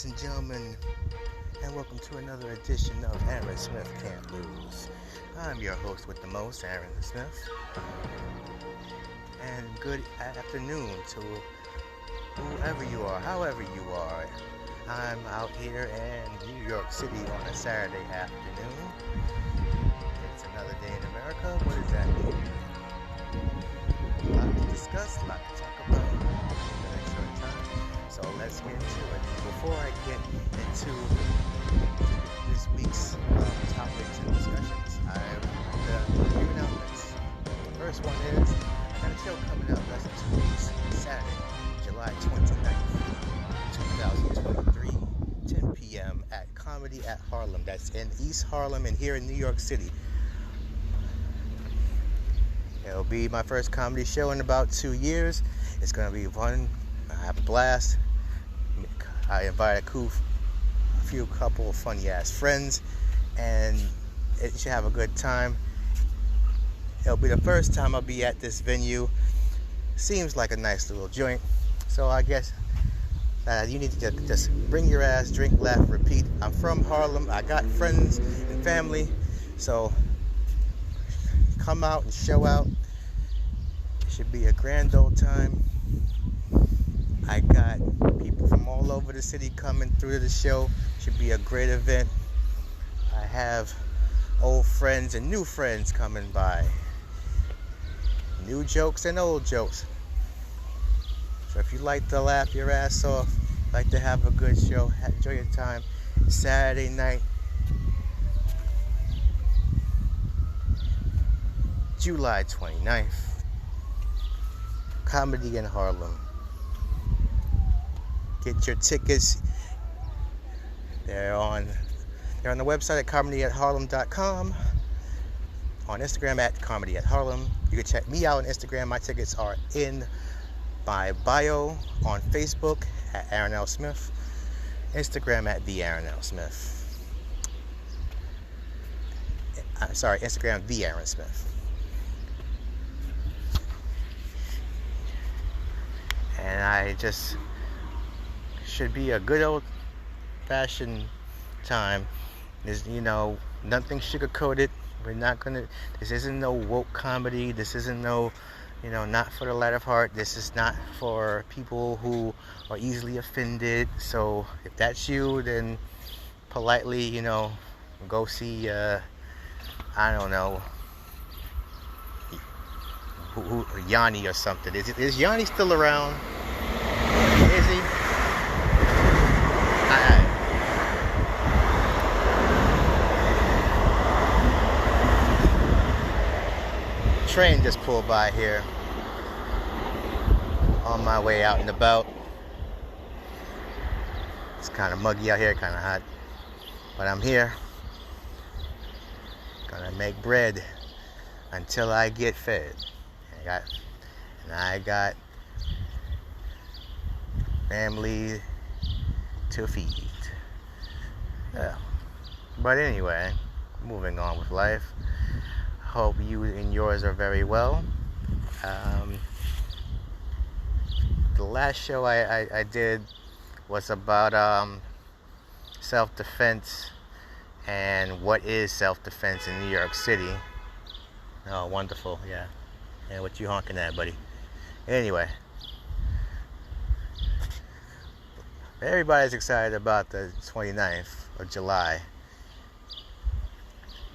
ladies and gentlemen, and welcome to another edition of Aaron Smith Can't Lose. I'm your host with the most, Aaron Smith, and good afternoon to whoever you are, however you are. I'm out here in New York City on a Saturday afternoon. It's another day in America. What does that mean? A lot to discuss, a lot to talk about in a short time. So let's get into it. Before I get into this week's topics and discussions, I'm giving announcements. The first one is I got a show coming up less than 2 weeks, Saturday, July 29th, 2023, 10 p.m. at Comedy at Harlem. That's in East Harlem and here in New York City. It'll be my first comedy show in about 2 years. It's going to be fun. I have a blast. I invite a few couple of funny ass friends, and it should have a good time. It'll be the first time I'll be at this venue. Seems like a nice little joint. So I guess you need to just bring your ass, drink, laugh, repeat. I'm from Harlem. I got friends and family. So come out and show out. It should be a grand old time. I got people from all over the city coming through the show. Should be a great event. I have old friends and new friends coming by. New jokes and old jokes. So if you like to laugh your ass off, like to have a good show, enjoy your time. Saturday night, July 29th, Comedy in Harlem. Get your tickets. They're on the website at comedyatharlem.com. On Instagram at comedyatharlem. You can check me out on Instagram. My tickets are in my bio. On Facebook at Aaron L. Smith. Instagram at the Aaron L. Smith. Instagram the Aaron Smith. And I just should be a good old fashioned time. There's nothing sugar-coated. This isn't no woke comedy. This isn't no, not for the light of heart. This is not for people who are easily offended. So if that's you, then politely, go see, I don't know, Yanni or something. Is Yanni still around? Is he? Train just pulled by here. On my way out and about. It's kind of muggy out here, kind of hot. But I'm here. Gonna make bread until I get fed. I got family to feed. Yeah. But anyway, moving on with life. Hope you and yours are very well. The last show I did was about self-defense and what is self-defense in New York City. Oh, wonderful, yeah. And what you honking at, buddy? Anyway, everybody's excited about the 29th of July.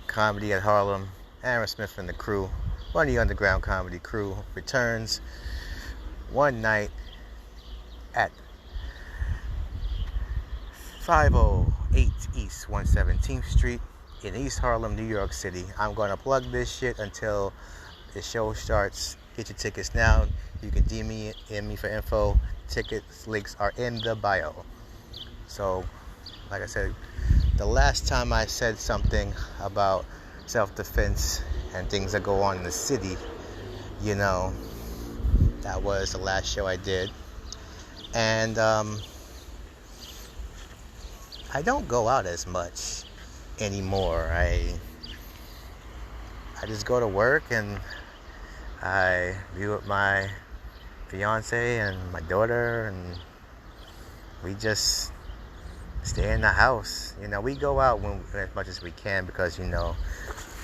Comedy at Harlem. Aaron Smith and the crew, Funny Underground Comedy Crew, returns one night at 508 East 117th Street in East Harlem, New York City. I'm going to plug this shit until the show starts. Get your tickets now. You can DM me for info. Tickets links are in the bio. So, like I said, the last time I said something about self-defense and things that go on in the city, that was the last show I did. And I don't go out as much anymore. I just go to work and I be with my fiance and my daughter, and we just stay in the house. We go out as much as we can because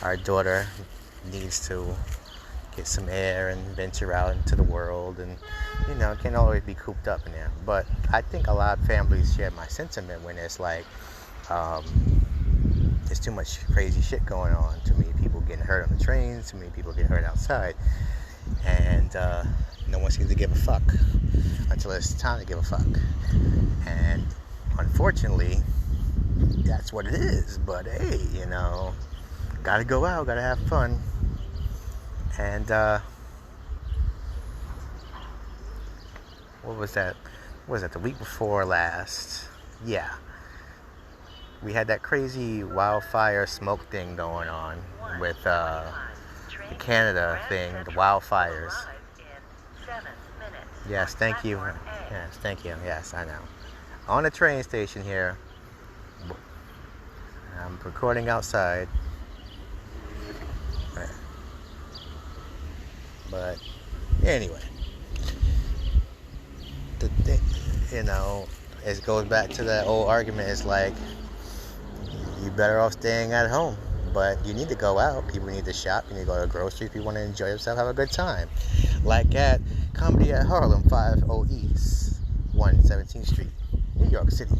our daughter needs to get some air and venture out into the world, and can't always be cooped up in there. But I think a lot of families share my sentiment when it's like there's too much crazy shit going on. Too many people getting hurt on the trains. Too many people getting hurt outside, and no one seems to give a fuck until it's time to give a fuck. And unfortunately, that's what it is. But hey, gotta go out, gotta have fun. And what was that? The week before last? Yeah. We had that crazy wildfire smoke thing going on with the Canada thing, the wildfires. Yes, thank you. Yes, thank you. Yes, I know. On the train station here. I'm recording outside. But anyway, the thing, it goes back to that old argument. It's like you better off staying at home, but you need to go out. People need to shop. You need to go to the grocery. People want to enjoy themselves, have a good time. Like at Comedy at Harlem, 50 East, 117th Street, New York City,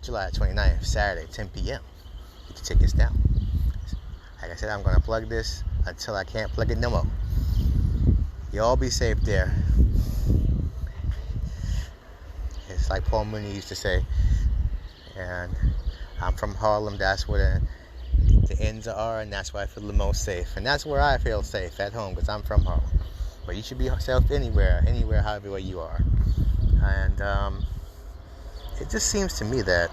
July 29th, Saturday, 10 p.m. Get your tickets down. Like I said, I'm going to plug this until I can't plug it no more. Y'all be safe there. It's like Paul Mooney used to say. And I'm from Harlem. That's where the ends are, and that's where I feel the most safe. And that's where I feel safe, at home, because I'm from Harlem. But you should be safe anywhere, however way you are. And it just seems to me that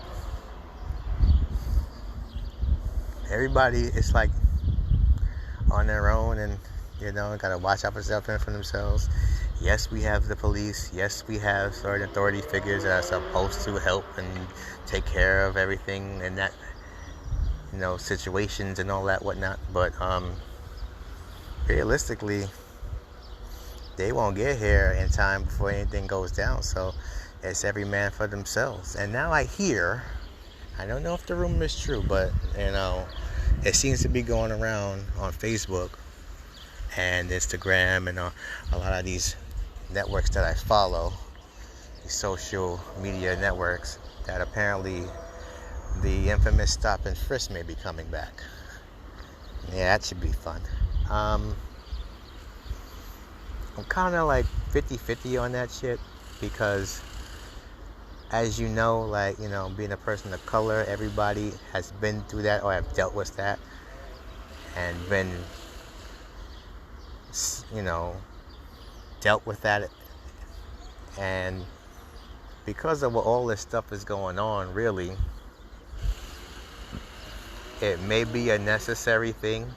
everybody is like on their own, and gotta watch out for themselves. Yes, we have the police. Yes, we have certain authority figures that are supposed to help and take care of everything in that, situations and all that whatnot. But realistically, they won't get here in time before anything goes down. So it's every man for themselves. And now I hear, I don't know if the rumor is true, but it seems to be going around on Facebook and Instagram and a lot of these networks that I follow, these social media networks, that apparently the infamous stop and frisk may be coming back. Yeah, that should be fun. I'm kind of like 50-50 on that shit, because as you know, being a person of color, everybody has been through that or have dealt with that and been, dealt with that. And because of what all this stuff is going on, really, it may be a necessary thing.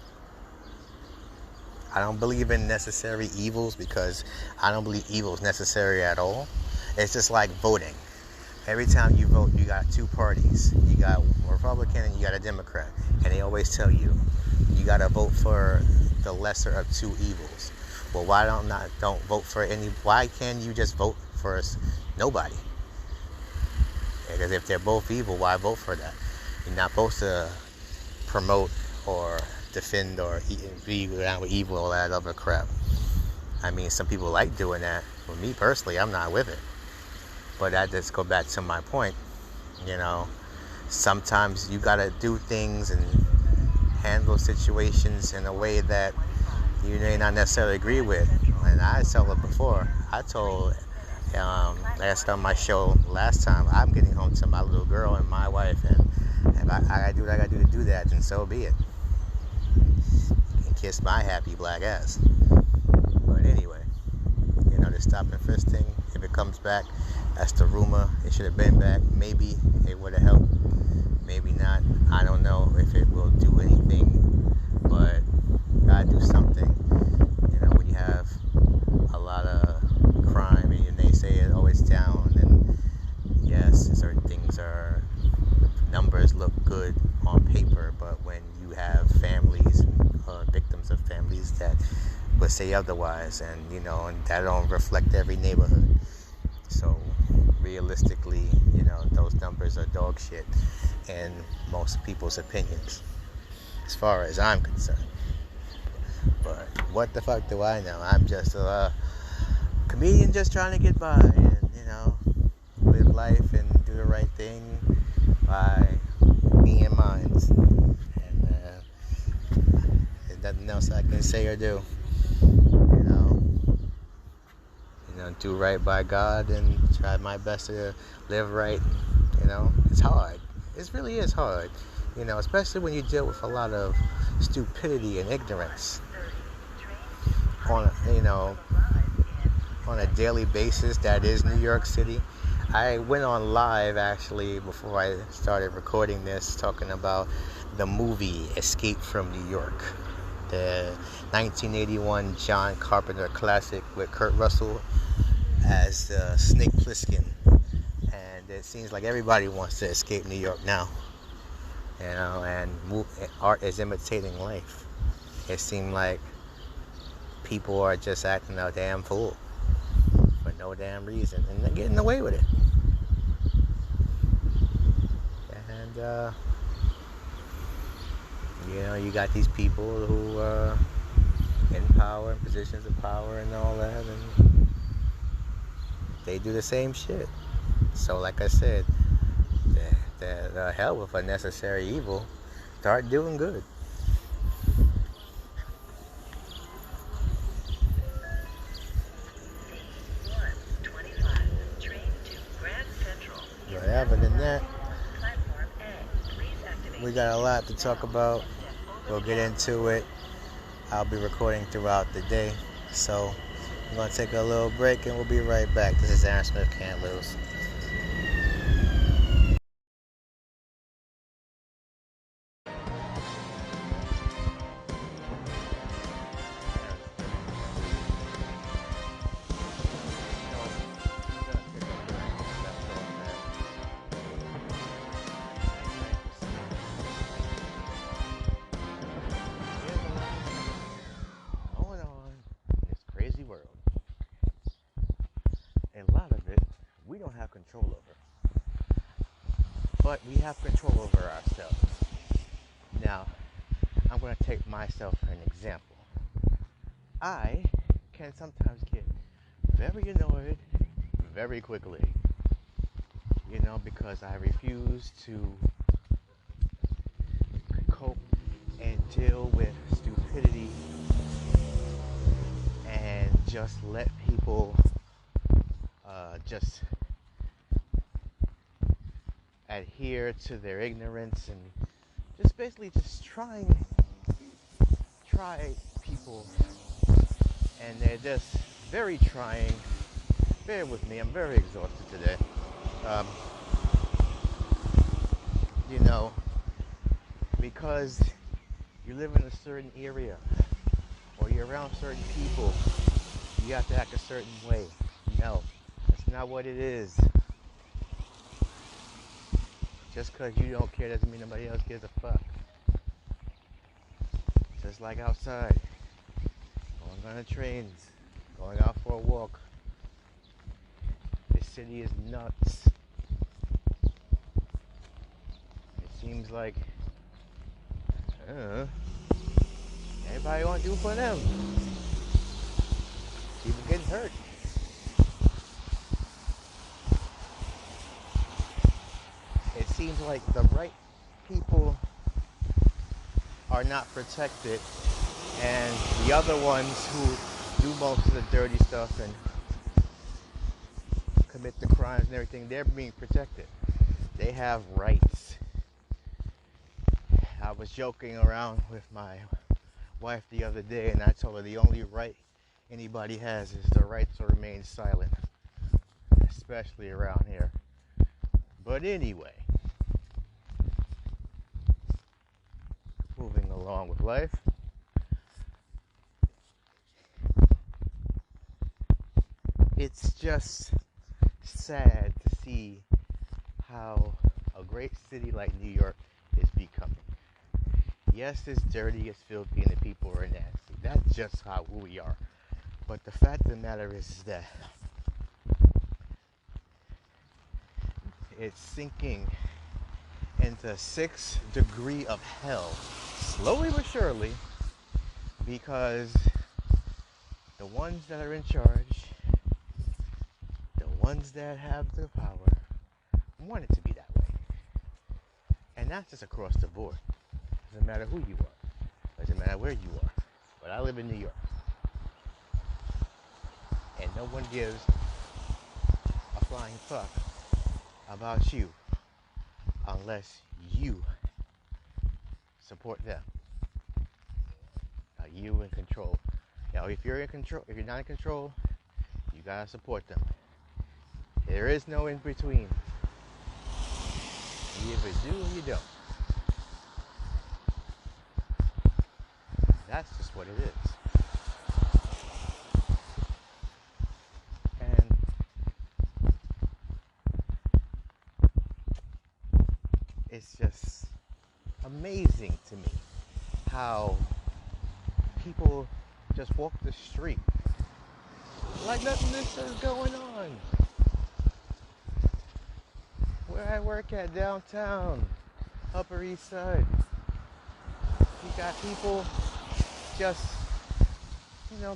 I don't believe in necessary evils, because I don't believe evil is necessary at all. It's just like voting. Every time you vote, you got two parties. You got a Republican and you got a Democrat. And they always tell you, you got to vote for the lesser of two evils. Well, why don't vote for any? Why can't you just vote for nobody? Because if they're both evil, why vote for that? You're not supposed to promote or defend or be down with evil, all that other crap. I mean, some people like doing that. For me personally, I'm not with it. But that just go back to my point. Sometimes you gotta do things and handle situations in a way that you may not necessarily agree with. And I told it before. I told last on my show last time, I'm getting home to my little girl and my wife, and if I gotta do what I gotta do to do that, then so be it. You can kiss my happy black ass. But anyway, the stop and frisk thing, if it comes back, that's the rumor. It should have been back. Maybe it would have helped. Maybe not. I don't know if it will do anything, but gotta do something. When you have a lot of crime and they say it always down, and yes, certain things numbers look good on paper, but when you have families and victims of families that would say otherwise, and and that don't reflect every neighborhood. So realistically, those numbers are dog shit in most people's opinions, as far as I'm concerned. But what the fuck do I know? I'm just a comedian just trying to get by and, live life and do the right thing by me and mine. And there's nothing else I can say or do. Do right by God and try my best to live right. It's hard. It really is hard. Especially when you deal with a lot of stupidity and ignorance on a daily basis. That is New York City. I went on live actually before I started recording this, talking about the movie Escape from New York, the 1981 John Carpenter classic with Kurt Russell as Snake Plissken. And it seems like everybody wants to escape New York now, and art is imitating life. It seems like people are just acting a damn fool for no damn reason, and they're getting away with it. And you got these people who are in power, in positions of power and all that, and they do the same shit. So like I said, the hell with unnecessary evil. Start doing good. But other than that, we got a lot to talk about. We'll get into it. I'll be recording throughout the day. So I'm going to take a little break and we'll be right back. This is Aaron Smith, Can't Lose. A lot of it we don't have control over, but we have control over ourselves. Now, I'm going to take myself for an example. I can sometimes get very annoyed very quickly, because I refuse to cope and deal with stupidity and just let people just adhere to their ignorance and just basically just try people, and they're just very trying. Bear with me, I'm very exhausted today. Because you live in a certain area or you're around certain people, you have to act a certain way. No, that's not what it is. Just because you don't care doesn't mean nobody else gives a fuck. Just like outside, going on the trains, going out for a walk. This city is nuts. It seems like everybody want to do for them. People getting hurt. It seems like the right people are not protected, and the other ones who do most of the dirty stuff and commit the crimes and everything, they're being protected. They have rights. I was joking around with my wife the other day, and I told her the only right anybody has is the right to remain silent, especially around here. But anyway, moving along with life. It's just sad to see how a great city like New York is becoming. Yes, it's dirty, it's filthy, and the people are nasty. That's just how we are. But the fact of the matter is that it's sinking into 6th degree of hell, slowly but surely, because the ones that are in charge, the ones that have the power, want it to be that way. And that's just across the board. Doesn't matter who you are. Doesn't matter where you are. But I live in New York. And no one gives a flying fuck about you unless you support them. Now you in control. Now if you're in control, if you're not in control, you gotta support them. There is no in between. You either do or you don't. That's just what it is. And it's just amazing to me how people just walk the street like nothing is going on. Where I work at downtown, Upper East Side, you got people just,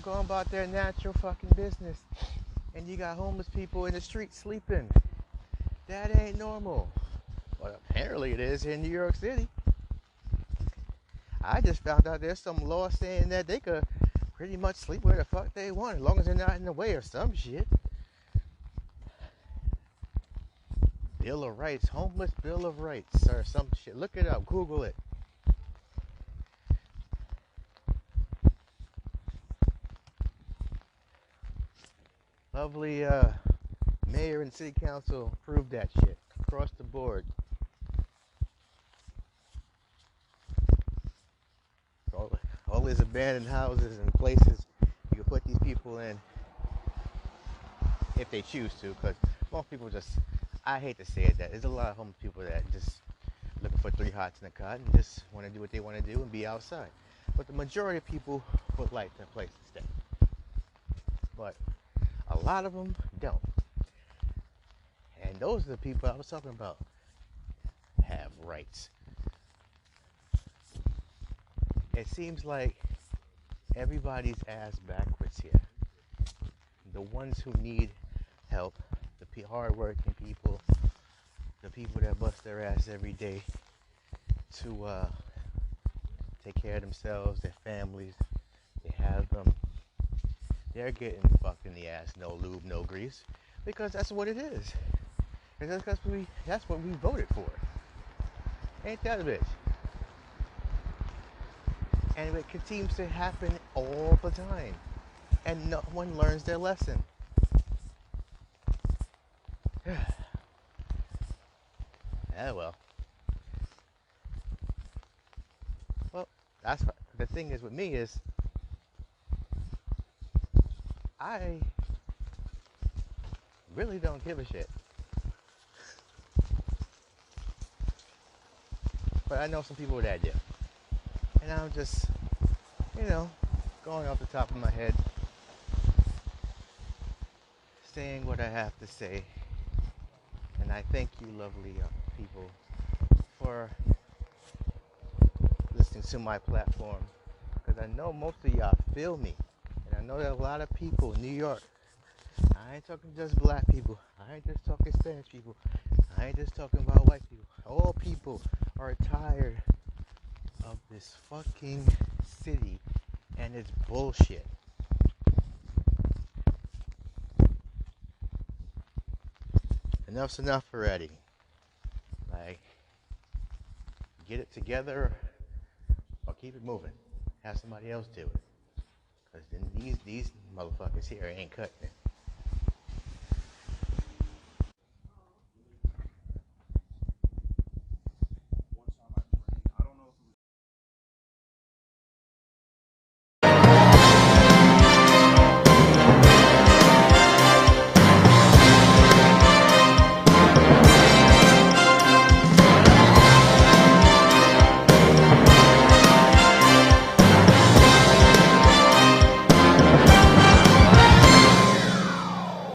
going about their natural fucking business. And you got homeless people in the street sleeping. That ain't normal. But apparently it is in New York City. I just found out there's some law saying that they could pretty much sleep where the fuck they want as long as they're not in the way of some shit. Bill of Rights, homeless Bill of Rights or some shit. Look it up, Google it. Lovely mayor and city council approved that shit across the board. All these abandoned houses and places you can put these people in if they choose to, because most people just, I hate to say it, that there's a lot of homeless people that just looking for 3 hots in a cot and just want to do what they want to do and be outside. But the majority of people would like a place to stay. But a lot of them don't. And those are the people I was talking about have rights. It seems like everybody's ass backwards here. The ones who need help, the hard-working people, the people that bust their ass every day to take care of themselves, their families, they have them. They're getting fucked in the ass, no lube, no grease, because that's what it is. And that's what we voted for. Ain't that a bitch? And it continues to happen all the time. And no one learns their lesson. Well. Well, that's what, the thing is with me is I really don't give a shit. But I know some people that do. And I'm just, going off the top of my head, saying what I have to say. And I thank you, lovely people, for listening to my platform. Because I know most of y'all feel me. And I know that a lot of people in New York, I ain't talking just black people. I ain't just talking Spanish people. I ain't just talking about white people. All people are tired of this fucking city and its bullshit. Enough's enough already. Like, get it together or keep it moving. Have somebody else do it. Because then these motherfuckers here ain't cutting it.